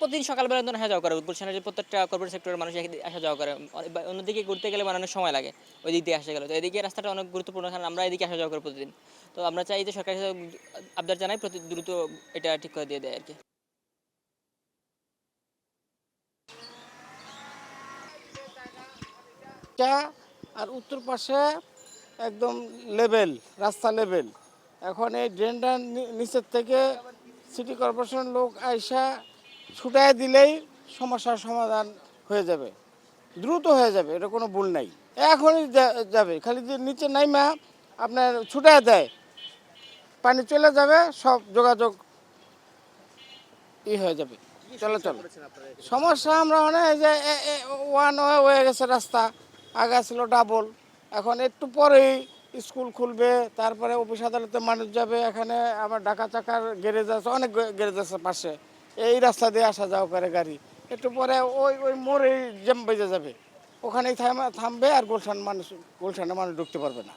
প্রতিদিন সকালবেলা ধরুন আসা যাওয়া করে গুলশানের যে প্রত্যেকটা কর্পোরেট সেক্টরের মানুষ আসা যাওয়া করে অন্যদিকে ঘুরতে গেলে মানে অনেক সময় লাগে ওই দিক দিয়ে আসা গেলে তো এদিকে রাস্তাটা অনেক গুরুত্বপূর্ণ কারণ আমরা এদিকে আসা যাওয়া করি প্রতিদিন তো আমরা চাই যে সরকারের সাথে আবদার জানাই প্রতি দ্রুত এটা ঠিক করে দিয়ে দেয় আর কি। টা আর উত্তর পাশে একদম লেভেল, রাস্তা লেভেল। এখন এই ড্রেনটা নিচের থেকে সিটি কর্পোরেশনের লোক আইসা ছুটায় দিলেই সমস্যার সমাধান হয়ে যাবে, দ্রুত হয়ে যাবে, এটা কোনো ভুল নাই। এখনই যাবে, খালি যে নিচে নাইমা আপনার ছুটায় দেয়, পানি চলে যাবে, সব যোগাযোগ হয়ে যাবে, চলাচল। সমস্যা আমরা মানে এই যে ওয়ান ওয়ে হয়ে গেছে রাস্তা, আগে ছিল ডাবল, এখন একটু পরেই স্কুল খুলবে, তারপরে অফিস আদালতে মানুষ যাবে, এখানে আবার ঢাকা চাকার গ্যারেজ আছে, অনেক গ্যারেজ আছে পাশে, এই রাস্তা দিয়ে আসা যাওয়া করে গাড়ি। একটু পরে ওই ওই মোড়েই জ্যাম বেজে যাবে, ওখানেই থামবে আর গুলশানের মানুষ ঢুকতে পারবে না।